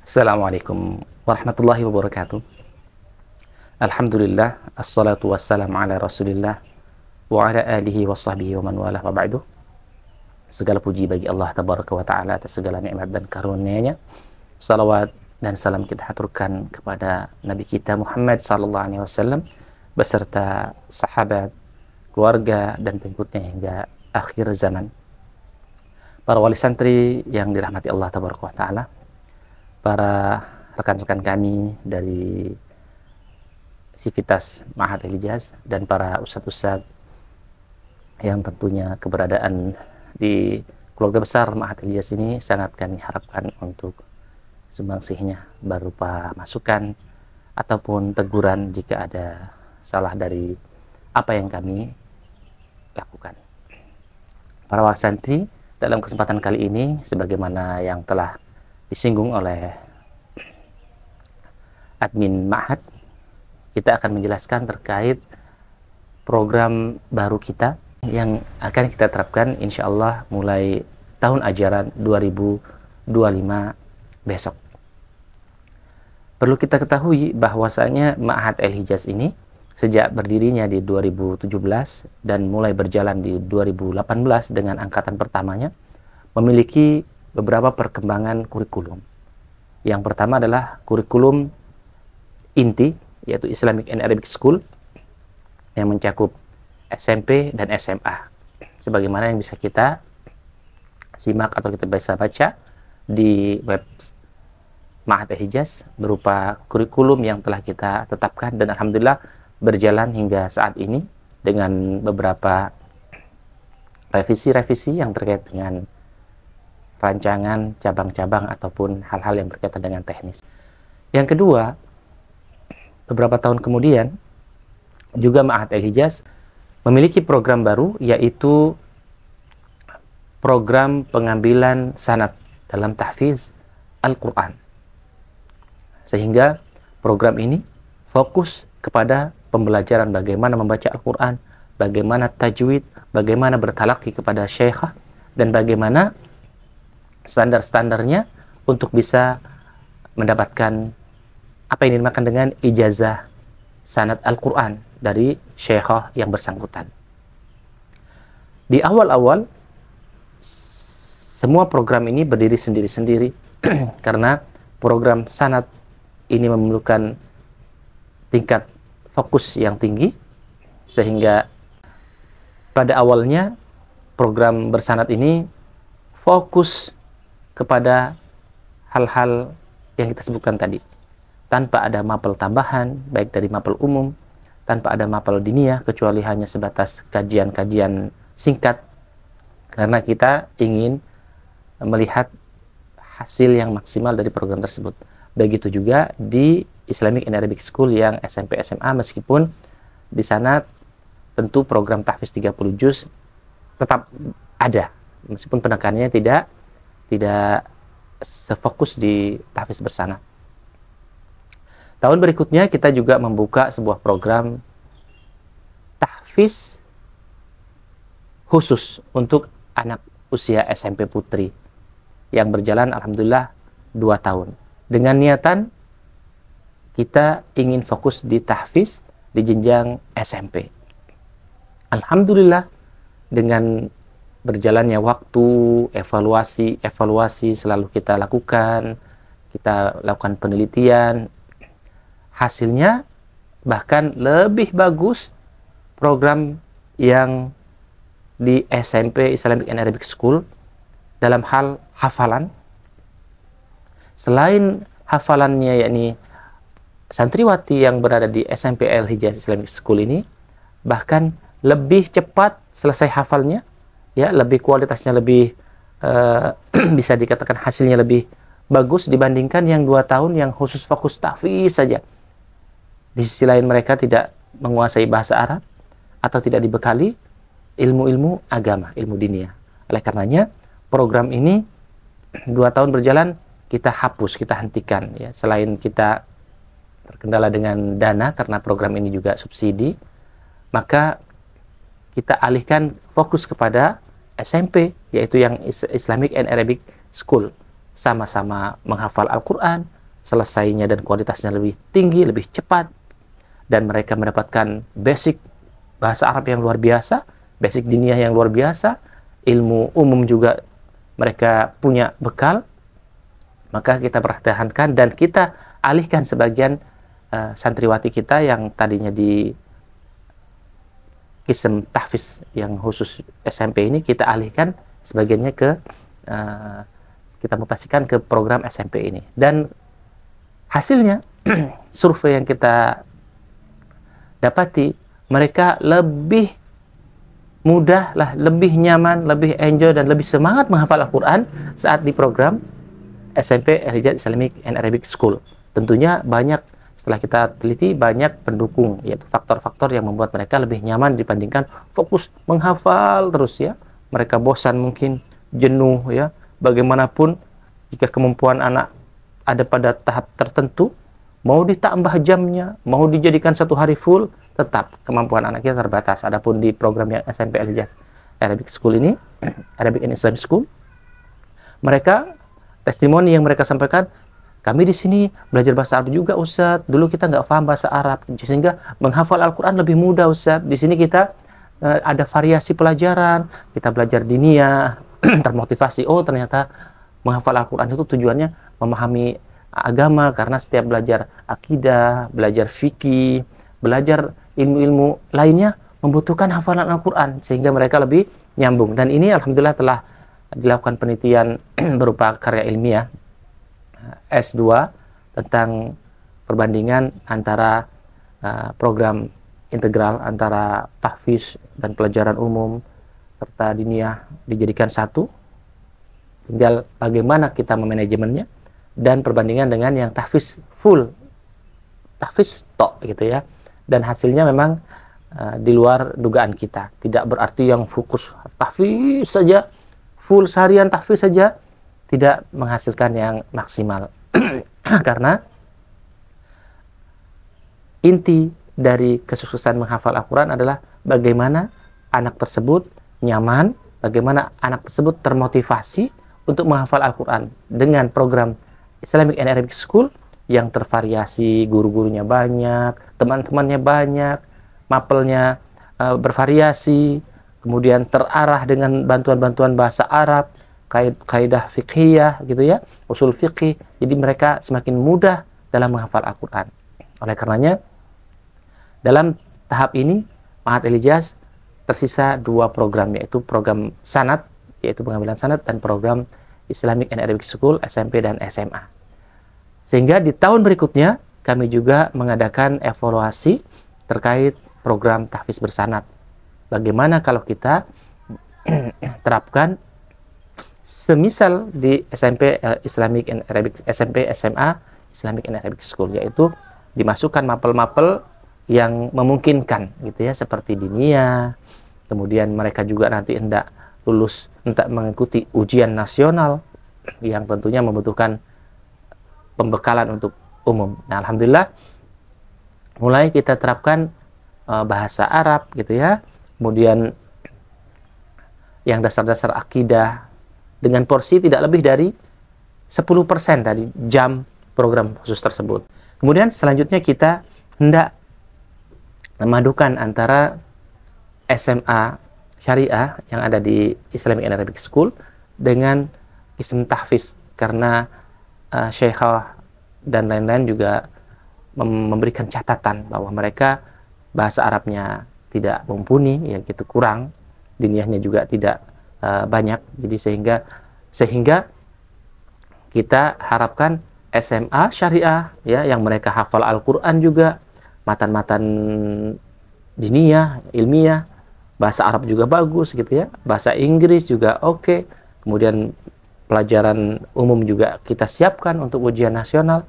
Assalamualaikum warahmatullahi wabarakatuh. Alhamdulillah, assalatu wassalamu ala rasulillah wa ala alihi wa sahbihi wa man walah wa ba'du. Segala puji bagi Allah tabaraka wa ta'ala atas segala nikmat dan karunia-Nya. Salawat dan salam kita haturkan kepada Nabi kita Muhammad sallallahu alaihi wasallam beserta sahabat, keluarga dan pengikutnya hingga akhir zaman. Para wali santri yang dirahmati Allah tabaraka wa ta'ala, para rekan-rekan kami dari Sivitas Ma'had Al-Hijaz dan para ustadz-ustadz yang tentunya keberadaan di keluarga besar Ma'had Al-Hijaz ini sangat kami harapkan untuk sumbangsihnya berupa masukan ataupun teguran jika ada salah dari apa yang kami lakukan. Para wali santri, dalam kesempatan kali ini sebagaimana yang telah disinggung oleh admin Ma'had, kita akan menjelaskan terkait program baru kita yang akan kita terapkan insya Allah mulai tahun ajaran 2025 besok. Perlu kita ketahui bahwasanya Ma'had Al-Hijaz ini sejak berdirinya di 2017 dan mulai berjalan di 2018 dengan angkatan pertamanya memiliki beberapa perkembangan kurikulum. Yang pertama adalah kurikulum inti, yaitu Islamic and Arabic School, yang mencakup SMP dan SMA. Sebagaimana yang bisa kita simak atau kita bisa baca di web Ma'had Al-Hijaz berupa kurikulum yang telah kita tetapkan dan alhamdulillah berjalan hingga saat ini dengan beberapa revisi-revisi yang terkait dengan rancangan, cabang-cabang, ataupun hal-hal yang berkaitan dengan teknis. Yang kedua, beberapa tahun kemudian, juga Ma'had Al-Hijaz memiliki program baru, yaitu program pengambilan sanad dalam tahfiz Al-Quran. Sehingga program ini fokus kepada pembelajaran bagaimana membaca Al-Quran, bagaimana tajwid, bagaimana bertalaqi kepada syekhah, dan bagaimana standar-standarnya untuk bisa mendapatkan apa yang dinamakan dengan ijazah sanad Al-Quran dari syekhah yang bersangkutan. Di awal-awal, semua program ini berdiri sendiri-sendiri karena program sanad ini memerlukan tingkat fokus yang tinggi, sehingga pada awalnya program bersanad ini fokus kepada hal-hal yang kita sebutkan tadi, tanpa ada mapel tambahan, baik dari mapel umum, tanpa ada mapel diniyah, kecuali hanya sebatas kajian-kajian singkat, karena kita ingin melihat hasil yang maksimal dari program tersebut. Begitu juga di Islamic and Arabic School yang SMP SMA, meskipun di sana tentu program tahfiz 30 juz tetap ada, meskipun penekanannya tidak sefokus di tahfiz bersanad. Tahun berikutnya kita juga membuka sebuah program tahfiz khusus untuk anak usia SMP putri yang berjalan alhamdulillah 2 tahun. Dengan niatan kita ingin fokus di tahfiz di jenjang SMP. Alhamdulillah dengan berjalannya waktu, evaluasi selalu kita lakukan penelitian, hasilnya bahkan lebih bagus program yang di SMP Islamic and Arabic School dalam hal hafalan. Selain hafalannya, yakni santriwati yang berada di SMP Al-Hijaz Islamic School ini bahkan lebih cepat selesai hafalnya, ya, lebih kualitasnya lebih bisa dikatakan hasilnya lebih bagus dibandingkan yang 2 tahun yang khusus fokus tahfiz saja. Di sisi lain mereka tidak menguasai bahasa Arab atau tidak dibekali ilmu-ilmu agama, ilmu diniyah. Oleh karenanya program ini 2 tahun berjalan kita hapus, kita hentikan, ya. Selain kita terkendala dengan dana karena program ini juga subsidi, maka kita alihkan fokus kepada SMP, yaitu yang Islamic and Arabic School. Sama-sama menghafal Al-Quran, selesainya dan kualitasnya lebih tinggi, lebih cepat, dan mereka mendapatkan basic bahasa Arab yang luar biasa, basic diniyah yang luar biasa, ilmu umum juga mereka punya bekal. Maka kita pertahankan dan kita alihkan sebagian santriwati kita yang tadinya di kisem tahfiz yang khusus SMP ini, kita alihkan sebagiannya ke kita mutasikan ke program SMP ini. Dan hasilnya survei yang kita dapati, mereka lebih mudah lah, lebih nyaman, lebih enjoy, dan lebih semangat menghafal Al-Quran saat di program SMP Al-Hijaz Islamic and Arabic School. Tentunya banyak, setelah kita teliti, banyak pendukung, yaitu faktor-faktor yang membuat mereka lebih nyaman dibandingkan fokus menghafal terus ya. Mereka bosan mungkin, jenuh ya. Bagaimanapun jika kemampuan anak ada pada tahap tertentu, mau ditambah jamnya, mau dijadikan satu hari full, tetap kemampuan anak kita terbatas. Adapun di program yang SMP Al-Hijaz Arabic School ini, Arabic and Islamic School, mereka testimoni yang mereka sampaikan, kami di sini belajar bahasa Arab juga Ustadz. Dulu kita nggak paham bahasa Arab, sehingga menghafal Al-Quran lebih mudah Ustadz. Di sini kita ada variasi pelajaran, kita belajar diniyah, termotivasi. Oh ternyata menghafal Al-Quran itu tujuannya memahami agama, karena setiap belajar akidah, belajar fikih, belajar ilmu-ilmu lainnya membutuhkan hafalan Al-Quran, sehingga mereka lebih nyambung. Dan ini alhamdulillah telah dilakukan penelitian berupa karya ilmiah S2 tentang perbandingan antara program integral antara tahfiz dan pelajaran umum serta diniyah dijadikan satu. Tinggal bagaimana kita memanajemennya, dan perbandingan dengan yang tahfiz full, tahfiz tok gitu ya. Dan hasilnya memang di luar dugaan kita. Tidak berarti yang fokus tahfiz saja, full seharian tahfiz saja, tidak menghasilkan yang maksimal. Karena inti dari kesuksesan menghafal Al-Quran adalah bagaimana anak tersebut nyaman, bagaimana anak tersebut termotivasi untuk menghafal Al-Quran dengan program Islamic and Arabic School yang tervariasi, guru-gurunya banyak, teman-temannya banyak, mapelnya bervariasi, kemudian terarah dengan bantuan-bantuan bahasa Arab, kaidah fiqhiyah gitu ya, usul fiqih. Jadi mereka semakin mudah dalam menghafal Al-Quran. Oleh karenanya, dalam tahap ini Ma'had Al-Hijaz tersisa 2 program, yaitu program sanad, yaitu pengambilan sanad, dan program Islamic and Arabic School SMP dan SMA. Sehingga di tahun berikutnya kami juga mengadakan evaluasi terkait program tahfiz bersanad. Bagaimana kalau kita terapkan semisal di SMP Islamic and Arabic, SMP SMA Islamic and Arabic School, yaitu dimasukkan mapel-mapel yang memungkinkan gitu ya, seperti diniyah. Kemudian mereka juga nanti hendak lulus, hendak mengikuti ujian nasional yang tentunya membutuhkan pembekalan untuk umum. Nah, alhamdulillah mulai kita terapkan bahasa Arab gitu ya. Kemudian yang dasar-dasar akidah dengan porsi tidak lebih dari 10% dari jam program khusus tersebut. Kemudian selanjutnya kita hendak memadukan antara SMA syariah yang ada di Islamic and Arabic School dengan ism tahfiz, karena Syekhah dan lain-lain juga memberikan catatan bahwa mereka bahasa Arabnya tidak mumpuni, ya gitu, kurang, diniyahnya juga tidak banyak. Jadi sehingga kita harapkan SMA syariah ya, yang mereka hafal Al-Quran juga, matan-matan diniyah, ilmiah, bahasa Arab juga bagus gitu ya, bahasa Inggris juga oke. Kemudian pelajaran umum juga kita siapkan untuk ujian nasional.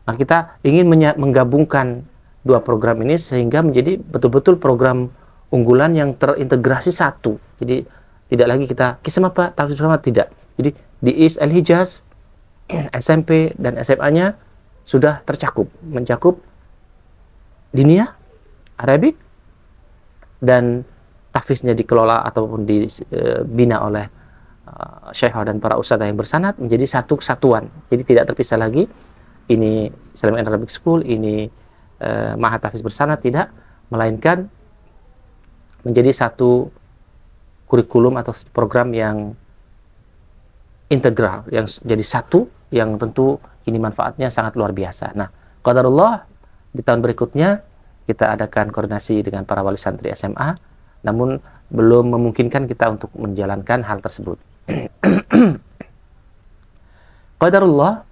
Nah, kita ingin menggabungkan 2 program ini sehingga menjadi betul-betul program unggulan yang terintegrasi satu. Jadi tidak lagi kita kisah apa tahfiz bersama, tidak. Jadi di Is Al-Hijaz SMP dan SMA-nya sudah mencakup diniyah, Arabik, dan tahfiznya dikelola ataupun dibina oleh Syekhah dan para ustadzah yang bersanad menjadi satu kesatuan. Jadi tidak terpisah lagi ini Islamic and Arabic School, ini Ma'had Tahfiz Bersanad, tidak, melainkan menjadi satu kurikulum atau program yang integral, yang jadi satu, yang tentu ini manfaatnya sangat luar biasa. Nah, qadarullah di tahun berikutnya kita adakan koordinasi dengan para wali santri SMA, namun belum memungkinkan kita untuk menjalankan hal tersebut. Qadarullah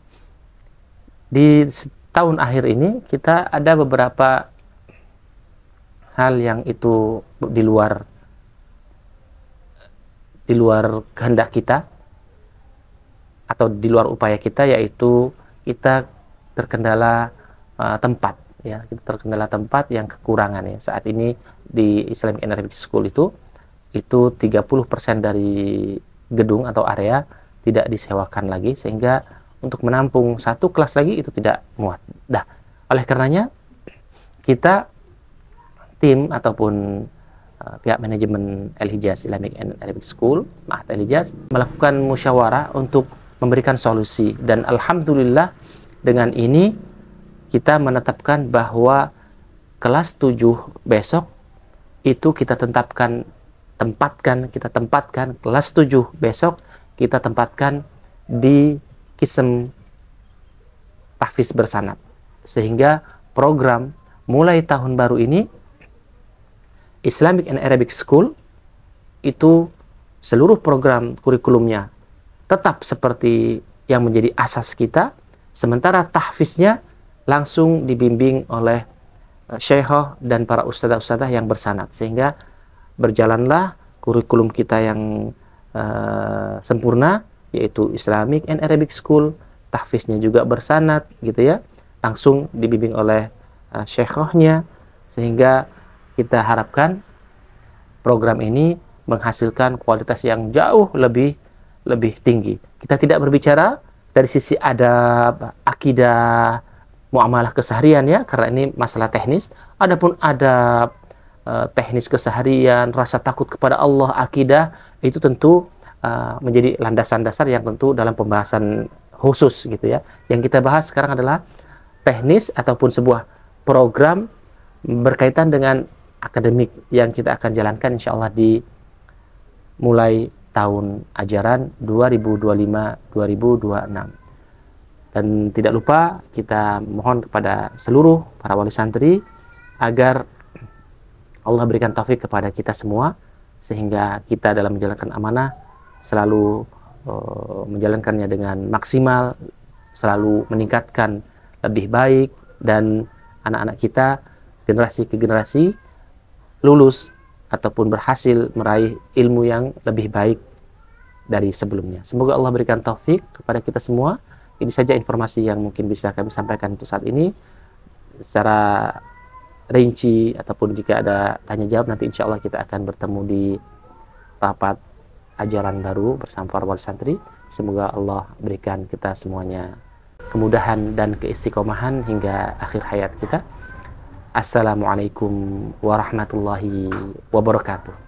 di tahun akhir ini kita ada beberapa hal yang itu di luar kehendak kita atau di luar upaya kita, yaitu kita terkendala tempat, ya, kita terkendala tempat yang kekurangan, ya. Saat ini di Islamic and Arabic School itu 30% dari gedung atau area tidak disewakan lagi, sehingga untuk menampung satu kelas lagi itu tidak muat. Dah, oleh karenanya kita tim ataupun pihak manajemen Al-Hijaz Islamic and Arabic School, Ma'had Al-Hijaz, melakukan musyawarah untuk memberikan solusi, dan alhamdulillah dengan ini kita menetapkan bahwa kelas 7 besok itu kita tempatkan kelas 7 besok kita tempatkan di Kisem Tahfiz Bersanad, sehingga program mulai tahun baru ini Islamic and Arabic School itu seluruh program kurikulumnya tetap seperti yang menjadi asas kita, sementara tahfiznya langsung dibimbing oleh syekhah dan para ustadzah-ustadzah yang bersanad, sehingga berjalanlah kurikulum kita yang sempurna, yaitu Islamic and Arabic School, tahfiznya juga bersanad, gitu ya, langsung dibimbing oleh syekhahnya, sehingga kita harapkan program ini menghasilkan kualitas yang jauh lebih tinggi. Kita tidak berbicara dari sisi adab, akidah, muamalah keseharian, ya, karena ini masalah teknis. Adapun adab, teknis keseharian, rasa takut kepada Allah, akidah, itu tentu menjadi landasan dasar yang tentu dalam pembahasan khusus, gitu ya. Yang kita bahas sekarang adalah teknis ataupun sebuah program berkaitan dengan akademik yang kita akan jalankan insya Allah di mulai tahun ajaran 2025-2026. Dan tidak lupa kita mohon kepada seluruh para wali santri agar Allah berikan taufik kepada kita semua, sehingga kita dalam menjalankan amanah selalu menjalankannya dengan maksimal, selalu meningkatkan lebih baik, dan anak-anak kita generasi ke generasi lulus ataupun berhasil meraih ilmu yang lebih baik dari sebelumnya. Semoga Allah berikan taufik kepada kita semua. Ini saja informasi yang mungkin bisa kami sampaikan untuk saat ini. Secara rinci ataupun jika ada tanya jawab, nanti insya Allah kita akan bertemu di rapat ajaran baru bersama para wali santri. Semoga Allah berikan kita semuanya kemudahan dan keistiqomahan hingga akhir hayat kita. Assalamualaikum warahmatullahi wabarakatuh.